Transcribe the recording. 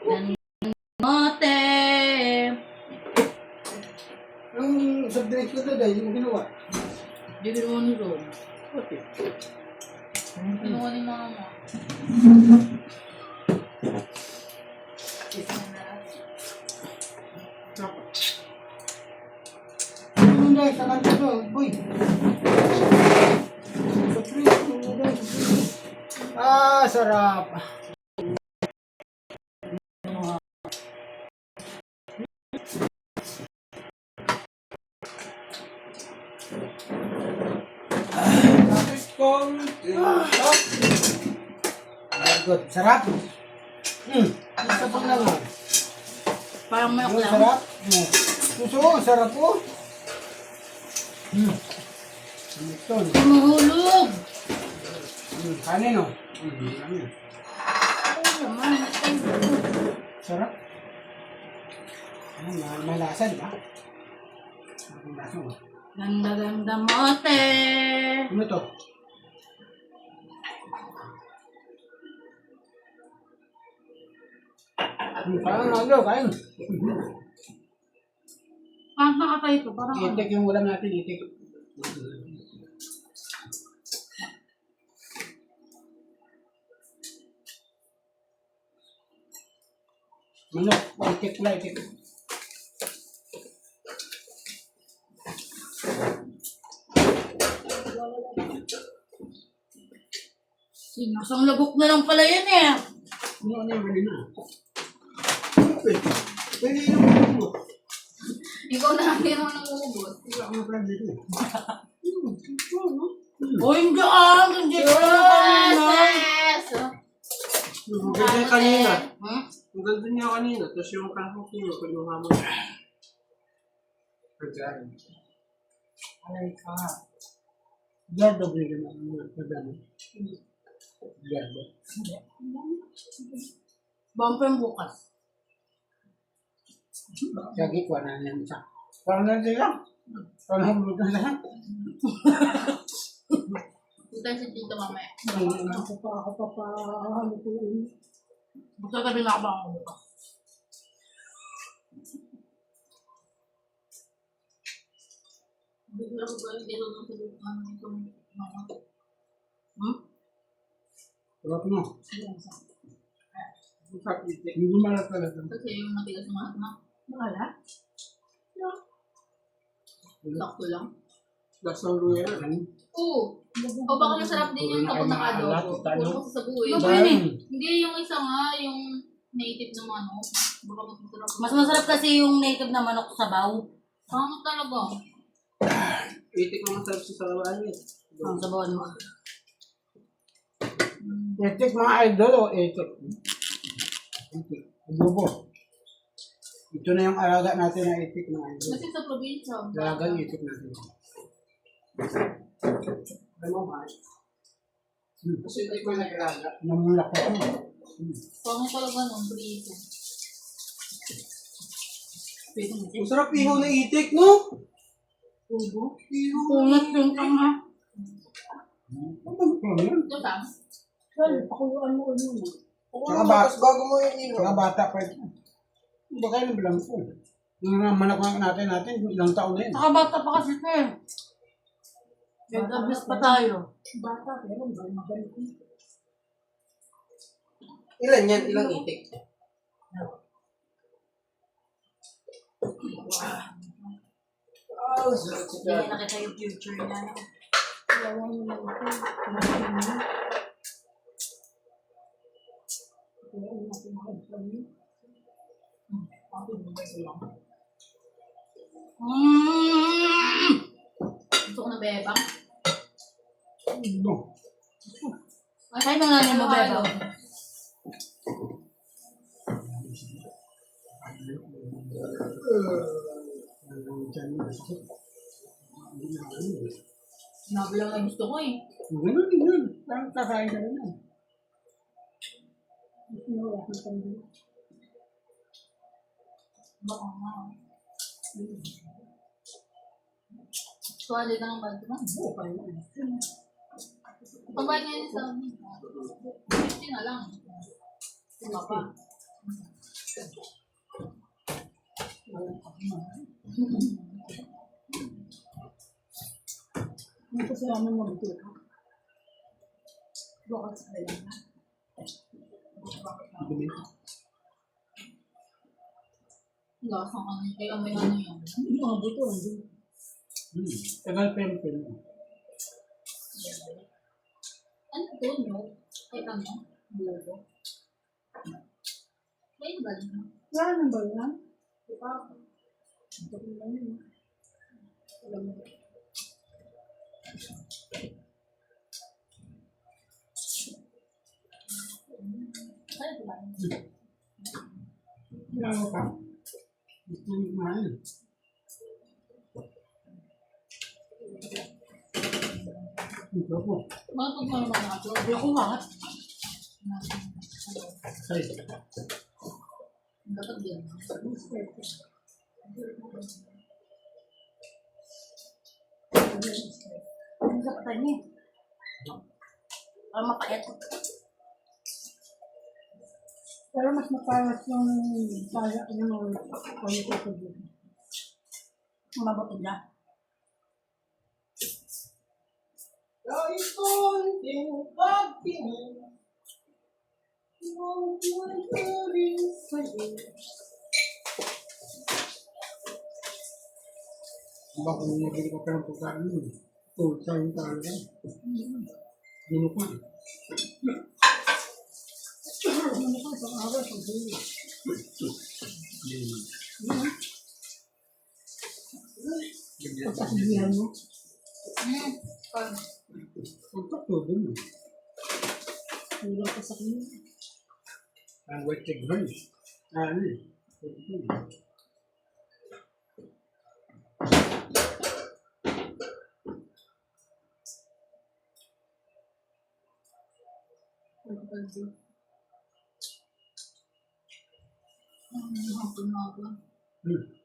Mote! Ang subdrinks ko to dahil hindi mo ginawa. Hindi ginawa ni Ron. Okay. Ginawa ni Mama. Hindi, sa kanta to. Boy. Subdrinks. Ah, sarap. Very good. Sarap. Isa pang naman. Parang manok lang. Sarap. Puso, sarap po. Ito. Tumuhulog! Kanin o. Kanin. Ay naman. Sarap. Malasa, di ba? Malasa mo. Ganda-ganda mote! Ano to? Parang ano, kain. Parang nakatayo ito. Parang ano. Itik yung ulam natin, itik. Manok, itik pala, itik. Sinasang lagok na lang pala yan eh. Ano yung mali na? Pwede yung mo. Ikaw na ang ginawa ng ubod. Wala akong plan dito. O hindi ah! Hindi ko na Ang ganda niya kanina. Hmm? Ang ganda niya kanina. Tapos yung kahok niya, kinuha mo. Pagkain. Alay ka. Gardo bigyan mo ang pagdano. Gardo. Bumper bukas. Lagi ko na yan sa. Parang na sila. Parang hulog na lahat. Punta si Tito mamaya. Ako pa. Ano po yun? Magtatabi na ako ba ako bukas? Hindi ko lang ba yung dito ng sabi ko ano itong mga. Sarap mo. Hindi malat talaga. Kasi yung matigas ng mga makala. Sakto lang. Lasang luya na. Oo. O baka masarap din yung kapag nakadobo. Puro kasi sa buhay. Ano yun eh? Hindi yung isa nga, yung native na manok. Baka mas masarap. Mas masarap kasi yung native na manok sa baw. Ano talaga? Itik mo masarap sa sarabaan niya. Ang sabawan mo. Etik mga idol o etik? Etik. Adobo. Ito na yung alaga natin na etik mga idol. Kasi sa probinsya. Alagang etik natin. Alam mo ba? Kasi hindi ko nag-alaga. Namulak ko. Pangit talaga nung prito. Ang sarap ihaw na itik, no? Ubo? Ihaw. Punat yung tanga. Ano yan? Ito sam? Pakuluan mo ulo mo. Saka batas bago mo yung ihaw. Saka bata pa ito. Baka yung bilang ko. Yung manok natin, ilang taon na yun. Nakabata pa kasi ito eh. Nag-abis pa tayo. Bata, pero magaling. Ilan yan? Ilang itik? Wow, sarap si Hindi Dad. nakita yung future niya. Gusto ko na bebang. No. Ay, mga nanay mo bebang. Sinabi lang na gusto ko eh. Ganun din yun. Parang kakain ka rin yun. Baka nga. Suwali ka ng balik mo. Pagbayad niya sa amin. 50 na lang. Wala pa. Hindi ko sila naman mabuti ka. Bakit sa kailangan? Dumi. Lasa ka na. Kaya may ano yan. Hindi mga buto. Tagal pen. Ano to, no? Ay, ano? Buto. Ay, galing na. Wala na ba yan? Diba? Ito lang yun. Alam mo. Ay, diba? Wala ko pa. Gusto nyo kumain. Ito po. Bakit pag mga mga ito? Hindi ako lahat. Ay. Dapat yan. Ang sakta niya. Parang mapait. Pero mas mapalas yung kaya ng mga quality ko dito. Mabato niya. Dahil konting pagtingin, huwag ka rin sa'yo. Baka kung nabili ka pa ng pagkain mo. Ito, sa'yo talaga. Dino pa. Ano ka sa araw sa dulo? Pagkakabihan mo. Punta to dun. Wala ka sa kanya. Ang white egg rice. Ano eh. Ang hapon na ako. Hmm.